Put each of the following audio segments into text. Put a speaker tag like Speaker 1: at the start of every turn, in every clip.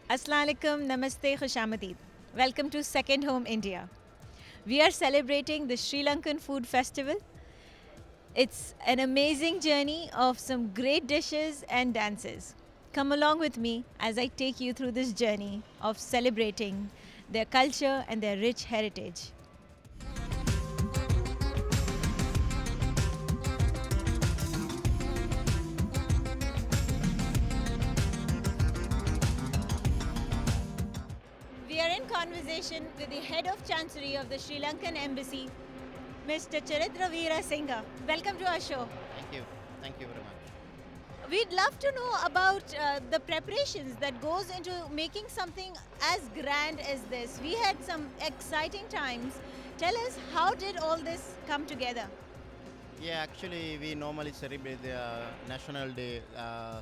Speaker 1: Assalamu alaikum, namaste, khushamadid. Welcome to Second Home India. We are celebrating the Sri Lankan Food Festival. It's an amazing journey of some great dishes and dances. Come along with me as I take you through this journey of celebrating their culture and their rich heritage. We are in conversation with the head of Chancery of the Sri Lankan Embassy, Mr. Charitra Veera Singha. Welcome to our show.
Speaker 2: Thank you. Thank you very much.
Speaker 1: We'd love to know about the preparations that goes into making something as grand as this. We had some exciting times. Tell us, how did all this come together?
Speaker 2: Yeah, actually, we normally celebrate the National Day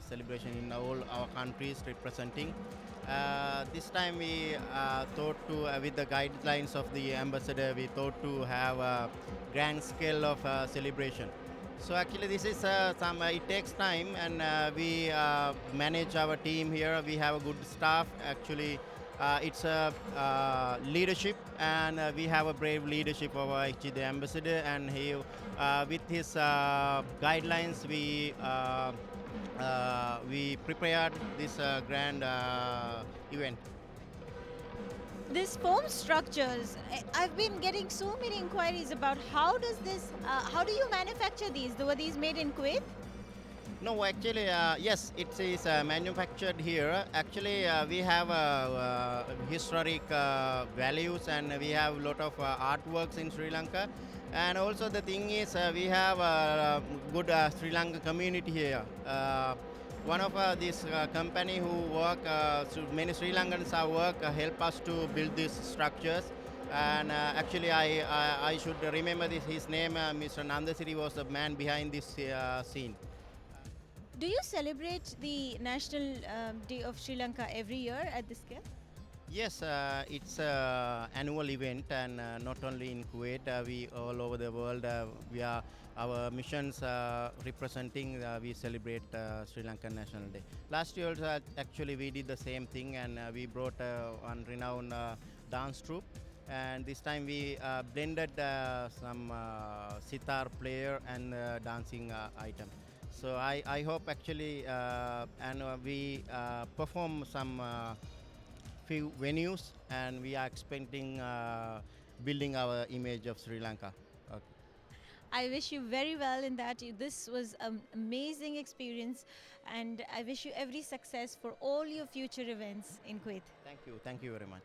Speaker 2: celebration in all our countries representing. This time we thought to, with the guidelines of the ambassador, we thought to have a grand scale of celebration. So actually, this is it takes time, and we manage our team here. We have a good staff. Actually, it's a leadership, and we have a brave leadership of actually the ambassador, and he, with his guidelines, we prepared this grand event.
Speaker 1: This foam structures, I've been getting so many inquiries about how do you manufacture these? Were these made in Kuwait?
Speaker 2: No, actually, yes, it is manufactured here. Actually, we have historic values, and we have a lot of artworks in Sri Lanka. And also the thing is, we have a good Sri Lanka community here. One of this company who work, many Sri Lankans are work, help us to build these structures. And actually, I should remember his name, Mr. Nandasiri was the man behind this scene.
Speaker 1: Do you celebrate the National Day of Sri Lanka every year at this scale?
Speaker 2: Yes, it's an annual event, and not only in Kuwait, we all over the world. We are our missions representing. We celebrate Sri Lankan National Day. Last year, actually, we did the same thing, and we brought one renowned dance troupe. And this time we blended some sitar player and dancing item. So I hope actually, and we perform some few venues, and we are expecting building our image of Sri Lanka. Okay.
Speaker 1: I wish you very well in that. This was an amazing experience, and I wish you every success for all your future events in Kuwait.
Speaker 2: Thank you very much.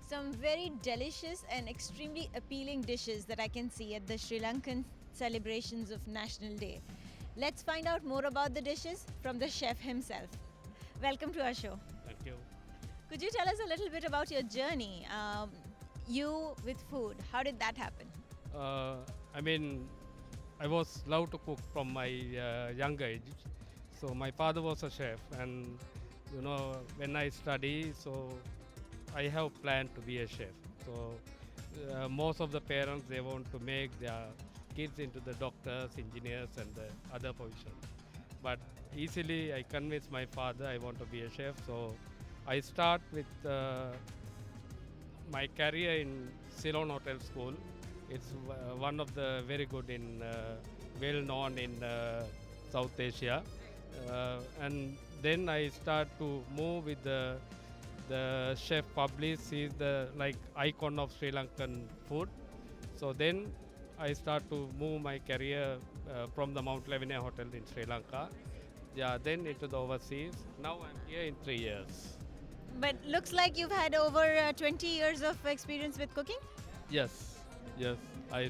Speaker 1: Some very delicious and extremely appealing dishes that I can see at the Sri Lankan celebrations of National Day. Let's find out more about the dishes from the chef himself. Welcome to our show.
Speaker 3: Thank you.
Speaker 1: Could you tell us a little bit about your journey? You with food, how did that happen?
Speaker 3: Uh, I mean, I was love to cook from my young age. So my father was a chef, and when I study, so I have planned to be a chef. So most of the parents, they want to make their kids into the doctors, engineers, and the other positions. But easily I convinced my father I want to be a chef. So I start with my career in Ceylon Hotel School. It's one of the very good in well known in South Asia. And then I start to move with the chef published. He's the like icon of Sri Lankan food. So then I start to move my career from the Mount Lavinia Hotel in Sri Lanka Yeah, then into the overseas. Now I'm here in 3 years.
Speaker 1: But looks like you've had over 20 years of experience with cooking.
Speaker 3: Yes, yes. I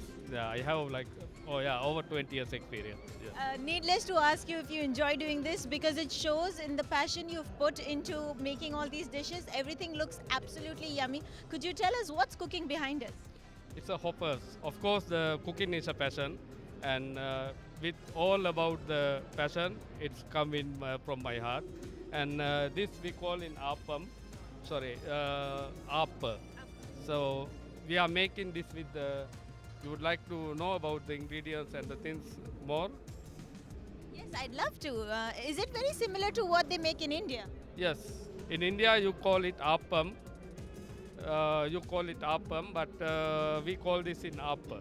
Speaker 3: have like over 20 years experience. Yes.
Speaker 1: Needless to ask you if you enjoy doing this because it shows in the passion you've put into making all these dishes. Everything looks absolutely yummy. Could you tell us what's cooking behind us?
Speaker 3: It's a hoppers. Of course, the cooking is a passion, and with all about the passion, it's come in from my heart. And this we call in appam, app. So we are making this with the. You would like to know about the ingredients and the things more?
Speaker 1: Yes, I'd love to. Is it very similar to what they make in India?
Speaker 3: Yes. In India, you call it appam. But we call this in appa.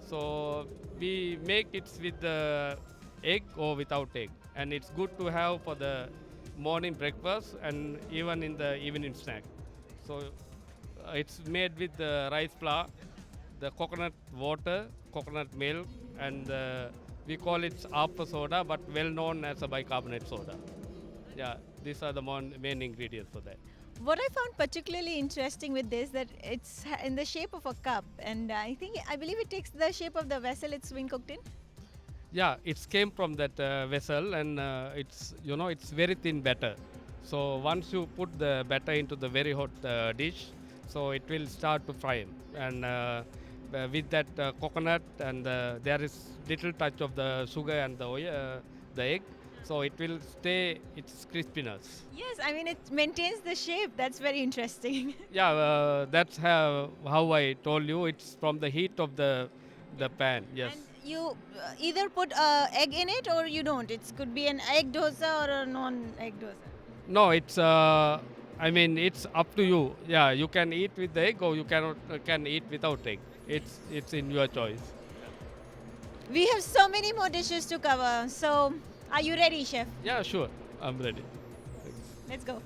Speaker 3: So we make it with the egg or without egg, and it's good to have for the morning breakfast and even in the evening snack. So it's made with the rice flour, the coconut water, coconut milk, and we call it appa soda, but well known as a bicarbonate soda. Yeah, these are the main ingredients for that.
Speaker 1: What I found particularly interesting with this that it's in the shape of a cup, and I believe it takes the shape of the vessel it's been cooked in.
Speaker 3: Yeah, it came from that vessel, and it's very thin batter. So once you put the batter into the very hot dish, so it will start to fry, and with that coconut, and there is little touch of the sugar and the oil, the egg, so it will stay its crispiness.
Speaker 1: Yes, I mean it maintains the shape. That's very interesting.
Speaker 3: Yeah, that's how I told you. It's from the heat of the pan. Yes.
Speaker 1: And you either put egg in it or you don't. It could be an egg dosa or a non-egg dosa.
Speaker 3: No, it's. It's up to you. Yeah, you can eat with the egg, or you can eat without egg. It's in your choice.
Speaker 1: We have so many more dishes to cover. So, are you ready, chef?
Speaker 3: Yeah, sure. I'm ready. Thanks.
Speaker 1: Let's go.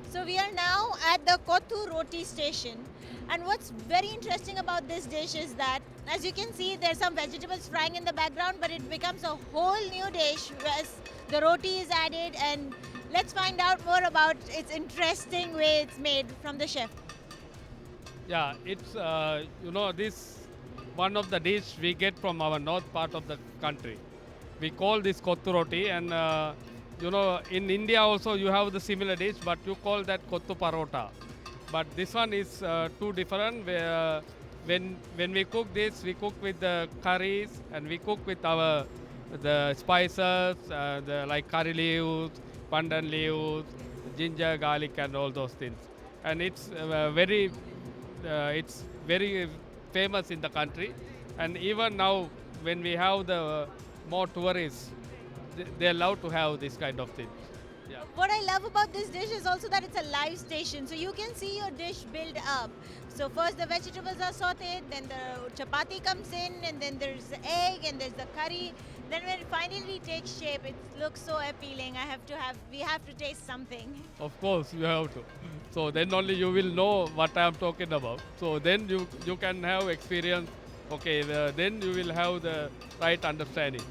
Speaker 1: So we are now at the Kothu Roti station, and what's very interesting about this dish is that, as you can see, there's some vegetables frying in the background, but it becomes a whole new dish as the roti is added. And let's find out more about its interesting way it's made from the chef.
Speaker 3: Yeah, it's this one of the dish we get from our north part of the country. We call this kottu roti, and in India also you have the similar dish, but you call that kottu parota. But this one is too different. Where when we cook this, we cook with the curries, and we cook with the spices, like curry leaves, pandan leaves, ginger, garlic, and all those things. And it's very famous in the country. And even now, when we have the more tourists, they love to have this kind of thing. Yeah.
Speaker 1: What I love about this dish is also that it's a live station, so you can see your dish build up. So first the vegetables are sauteed, then the chapati comes in, and then there's the egg, and there's the curry. Then when it finally takes shape, it looks so appealing. We have to taste something.
Speaker 3: Of course, you have to. So then only you will know what I am talking about. So then you can have experience. Okay, then you will have the right understanding.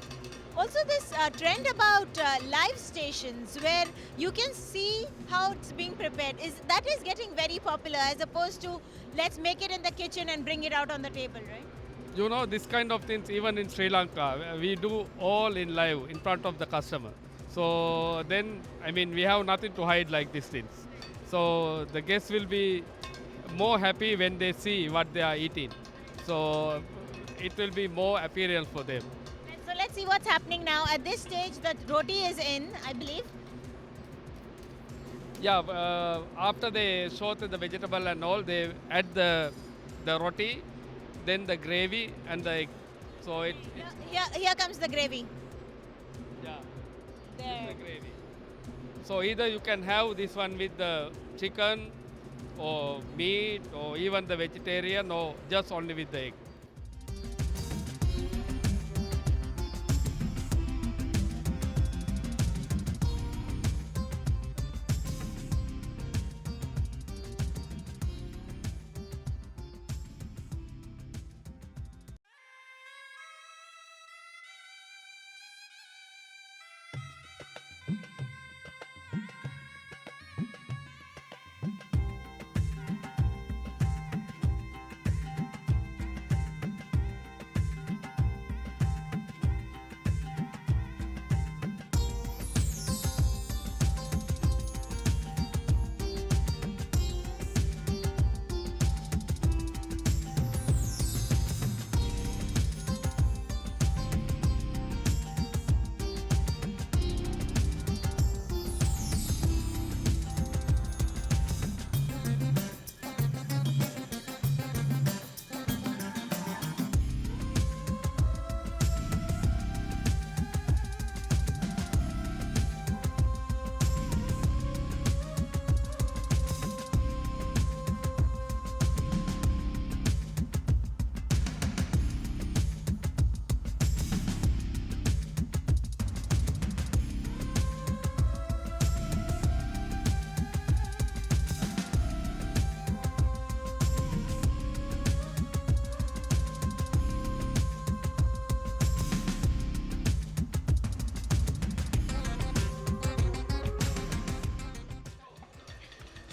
Speaker 1: Also, this trend about live stations where you can see how it's being prepared is getting very popular, as opposed to let's make it in the kitchen and bring it out on the table, right?
Speaker 3: This kind of things, even in Sri Lanka, we do all in live in front of the customer. So then, we have nothing to hide like these things. So the guests will be more happy when they see what they are eating. So it will be more appearance for them.
Speaker 1: So let's see what's happening now. At this stage, the roti is in, I believe.
Speaker 3: Yeah, after they sort the vegetable and all, they add the roti, then the gravy and the egg. So
Speaker 1: Here comes the gravy.
Speaker 3: yeah,
Speaker 1: There.
Speaker 3: the gravy. So either you can have this one with the chicken or meat or even the vegetarian or just only with the egg.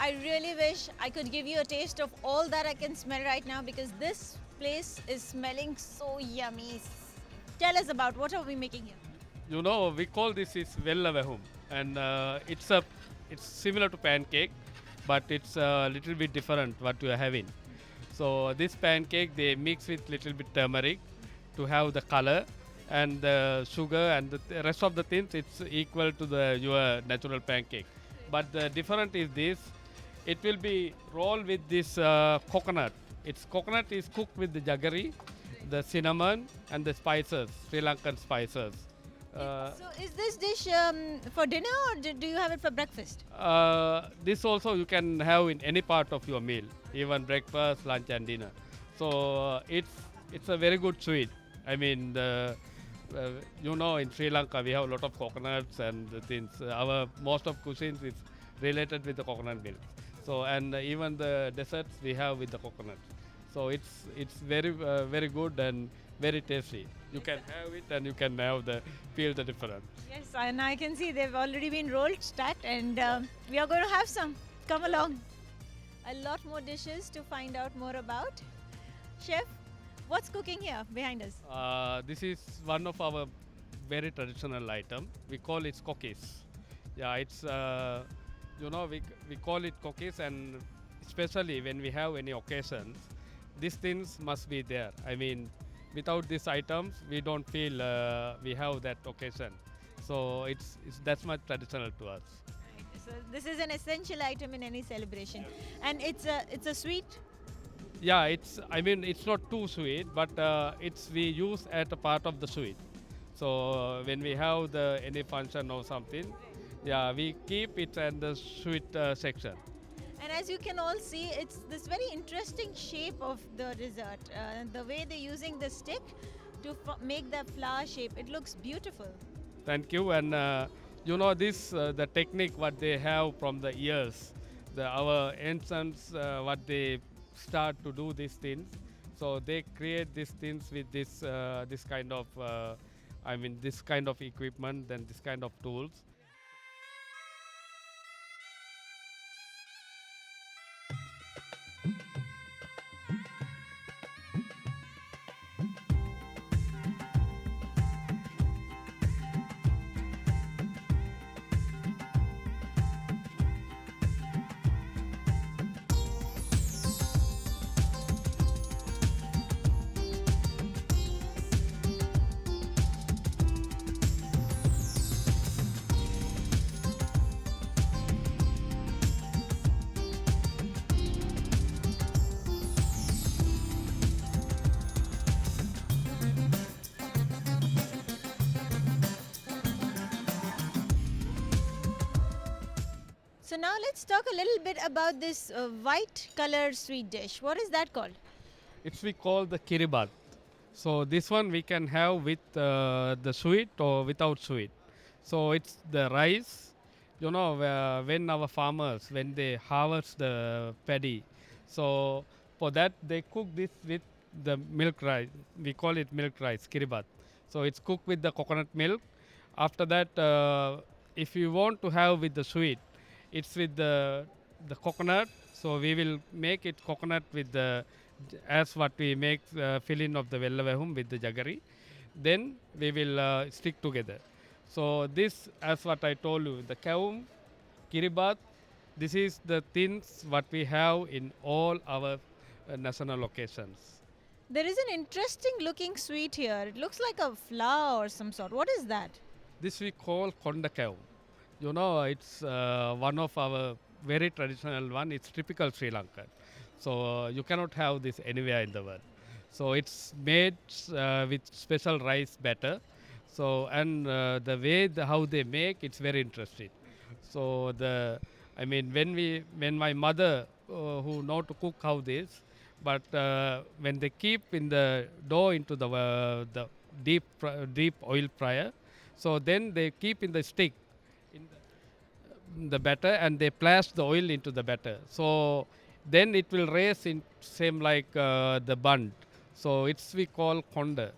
Speaker 1: I really wish I could give you a taste of all that I can smell right now because this place is smelling so yummy. Tell us about what are we making here?
Speaker 3: You know, we call this is vellavahum, and it's similar to pancake, but it's a little bit different what you are having. So this pancake they mix with little bit turmeric to have the color, and the sugar and the rest of the things it's equal to the your natural pancake. But the different is this, it will be rolled with this coconut. Its coconut is cooked with the jaggery, the cinnamon and the spices, Sri Lankan spices.
Speaker 1: So is this dish for dinner or do you have it for breakfast?
Speaker 3: This also you can have in any part of your meal, even breakfast, lunch, and dinner. So it's a very good sweet. I mean, you know, in Sri Lanka we have a lot of coconuts and the things. Our most of cuisines is related with the coconut milk. So and even the desserts we have with the coconut. So it's very good and very tasty. You can have it and you can have feel the difference.
Speaker 1: Yes, and I can see they've already been rolled, stacked, and we are going to have some. Come along. A lot more dishes to find out more about. Chef, what's cooking here behind us?
Speaker 3: This is one of our very traditional item. We call it cookies. Yeah, it's you know we call it cookies, and especially when we have any occasions, these things must be there. I mean, without these items, we don't feel we have that occasion. So it's that's much traditional to us.
Speaker 1: Right. So this is an essential item in any celebration, and it's a sweet.
Speaker 3: Yeah, I mean it's not too sweet, but it's we use at a part of the sweet. So when we have any function or something, yeah, we keep it in the sweet section.
Speaker 1: And as you can all see, it's this very interesting shape of the dessert. The way they're using the stick to make the flower shape, it looks beautiful.
Speaker 3: Thank you. And you know this the technique what they have from the years, our ancients what they start to do these things. So they create these things with this kind of I mean this kind of equipment and this kind of tools.
Speaker 1: So now let's talk a little bit about this white colored sweet dish. What is that called?
Speaker 3: It's we call the kiribat. So this one we can have with the sweet or without sweet. So it's the rice. You know, when our farmers, when they harvest the paddy, so for that they cook this with the milk rice. We call it milk rice, kiribat. So it's cooked with the coconut milk. After that, if you want to have with the sweet, it's with the coconut. So we will make it coconut with the as what we make filling of the vellavehum with the jaggery. Then we will stick together. So this, as what I told you, the kaum, kiribat, this is the things what we have in all our national occasions.
Speaker 1: There is an interesting looking sweet here. It looks like a flower or some sort. What is that?
Speaker 3: This we call kondakav. You know, it's one of our very traditional one. It's typical Sri Lankan. So you cannot have this anywhere in the world. So it's made with special rice batter. So and the way how they make it's very interesting. So I mean when my mother who know to cook how this, but when they keep in the dough into the deep oil fryer, so then they keep in the stick in the batter and they splash the oil into the batter. So then it will raise in same like the bun. So it's we call konda.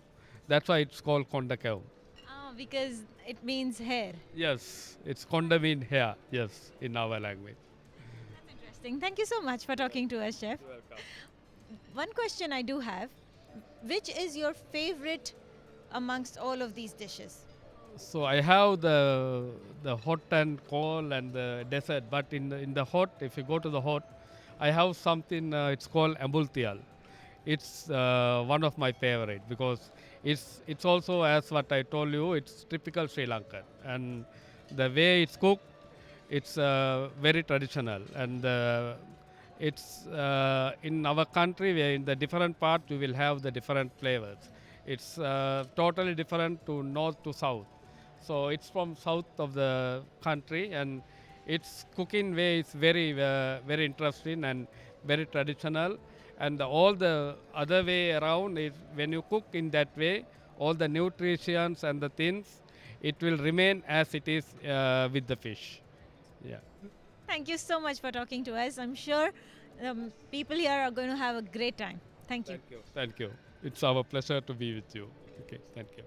Speaker 3: That's why it's called konda cow.
Speaker 1: Ah, because it means hair.
Speaker 3: Yes, it's konda mean hair. Yes, in our language.
Speaker 1: That's interesting. Thank you so much for talking to us, Chef.
Speaker 3: Welcome.
Speaker 1: One question I do have, which is your favorite amongst all of these dishes?
Speaker 3: So I have the hot and cold and the dessert. But in the hot, if you go to the hot, I have something. It's called ambultial. It's one of my favorite because it's also as what I told you. It's typical Sri Lankan and the way it's cooked, it's very traditional and it's in our country where in the different part you will have the different flavors. It's totally different to north to south. So it's from south of the country and its cooking way is very interesting and very traditional. And all the other way around is when you cook in that way, all the nutrients and the things, it will remain as it is with the fish. Yeah.
Speaker 1: Thank you so much for talking to us. I'm sure people here are going to have a great time. Thank you.
Speaker 3: Thank you. Thank you. It's our pleasure to be with you. Okay. Thank you.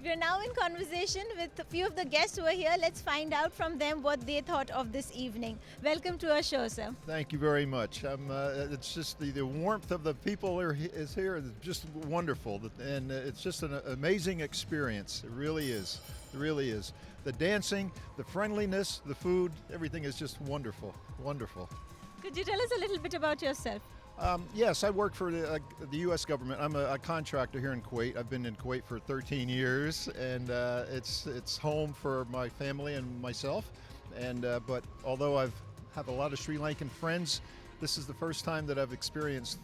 Speaker 1: We're now in conversation with a few of the guests who are here. Let's find out from them what they thought of this evening. Welcome to our show, sir.
Speaker 4: Thank you very much. It's just the warmth of the people is here is just wonderful, and it's just an amazing experience. It really is. It really is. The dancing, the friendliness, the food, everything is just wonderful. Wonderful.
Speaker 1: Could you tell us a little bit about yourself?
Speaker 4: Yes, I work for the U.S. government. I'm a contractor here in Kuwait. I've been in Kuwait for 13 years, and it's home for my family and myself. And but although I've have a lot of Sri Lankan friends, this is the first time that I've experienced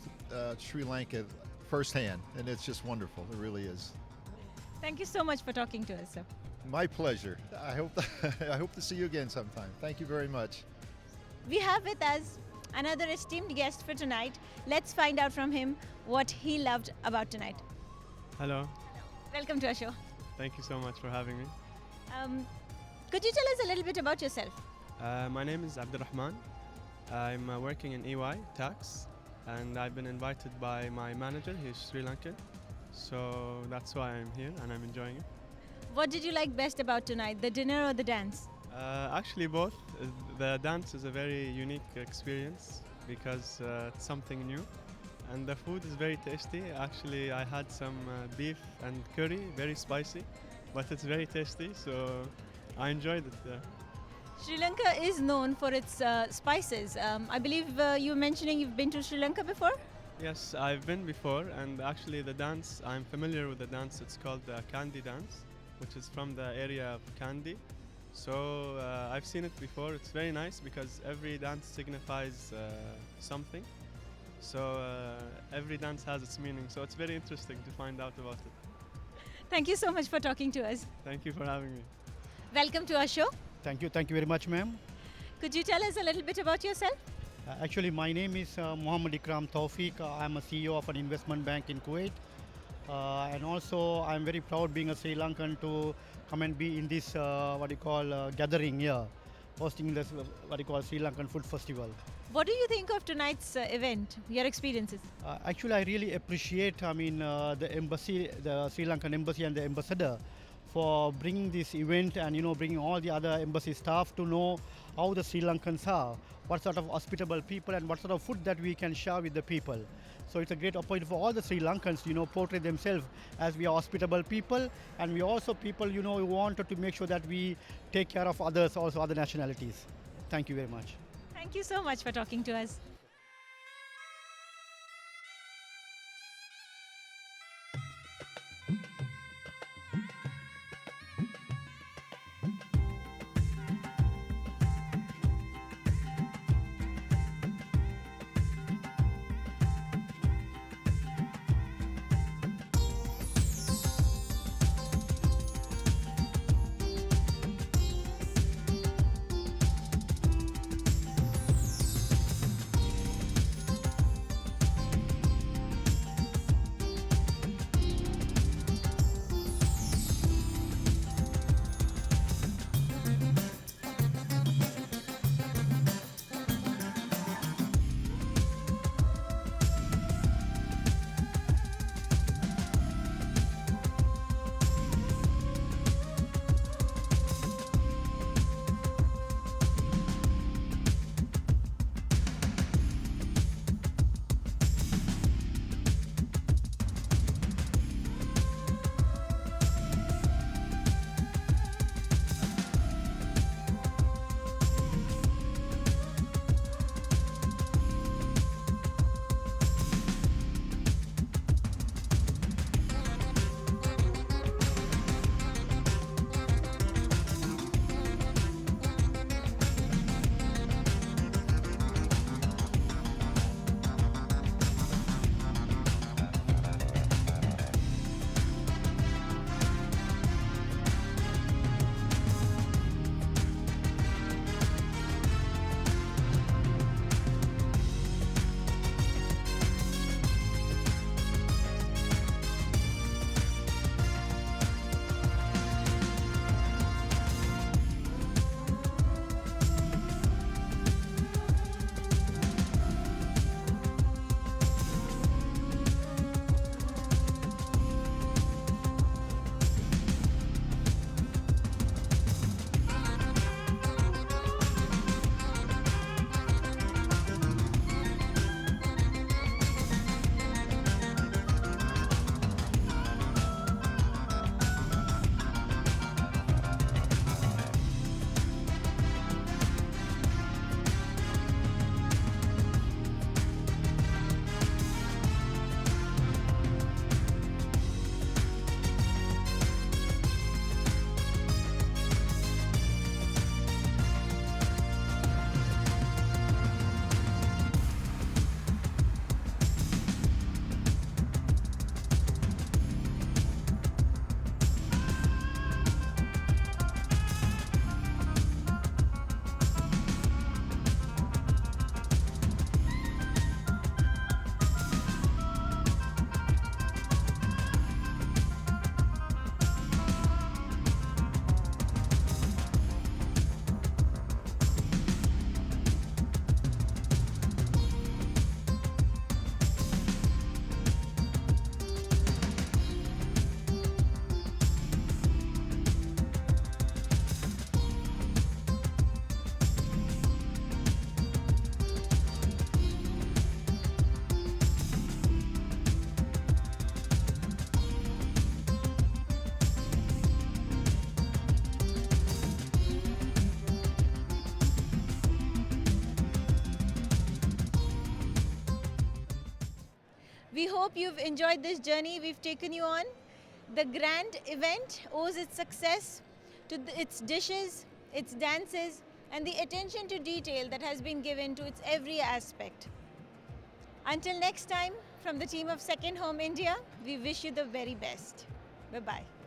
Speaker 4: Sri Lanka firsthand, and it's just wonderful. It really is.
Speaker 1: Thank you so much for talking to us, sir.
Speaker 4: My pleasure. I hope I hope to see you again sometime. Thank you very much.
Speaker 1: We have with us another esteemed guest for tonight. Let's find out from him what he loved about tonight.
Speaker 5: Hello,
Speaker 1: Welcome to our show.
Speaker 5: thank you so much for having me.
Speaker 1: Could you tell us a little bit about yourself?
Speaker 5: My name is Abdurrahman. I'm working in EY tax, and I've been invited by my manager. He's Sri Lankan, so that's why I'm here and I'm enjoying it.
Speaker 1: What did you like best about tonight, the dinner or the dance?
Speaker 5: Actually, both. The dance is a very unique experience because it's something new, and the food is very tasty. Actually, I had some beef and curry, very spicy, but it's very tasty, so I enjoyed it. Yeah.
Speaker 1: Sri Lanka is known for its spices. I believe you were mentioning you've been to Sri Lanka before?
Speaker 5: Yes, I've been before, and actually, the dance, I'm familiar with the dance. It's called the Kandy dance, which is from the area of Kandy. So I've seen it before. It's very nice because every dance signifies something. So every dance has its meaning. So it's very interesting to find out about it.
Speaker 1: Thank you so much for talking to us.
Speaker 5: Thank you for having me.
Speaker 1: Welcome to our show.
Speaker 6: Thank you very much, ma'am.
Speaker 1: Could you tell us a little bit about yourself?
Speaker 6: Actually, my name is Muhammad Ikram Tawfiq. I'm a CEO of an investment bank in Kuwait. And also, I'm very proud being a Sri Lankan to come and be in this, gathering here, hosting this, Sri Lankan Food Festival.
Speaker 1: What do you think of tonight's event, your experiences?
Speaker 6: Actually, I really appreciate, the embassy, the Sri Lankan embassy and the ambassador for bringing this event and, bringing all the other embassy staff to know how the Sri Lankans are, what sort of hospitable people and what sort of food that we can share with the people. So it's a great opportunity for all the Sri Lankans, portray themselves as we are hospitable people, and we also people, who wanted to make sure that we take care of others, also other nationalities. Thank you very much.
Speaker 1: Thank you so much for talking to us. We hope you've enjoyed this journey we've taken you on. The grand event owes its success to its dishes, its dances, and the attention to detail that has been given to its every aspect. Until next time, from the team of Second Home India, we wish you the very best. Bye-bye.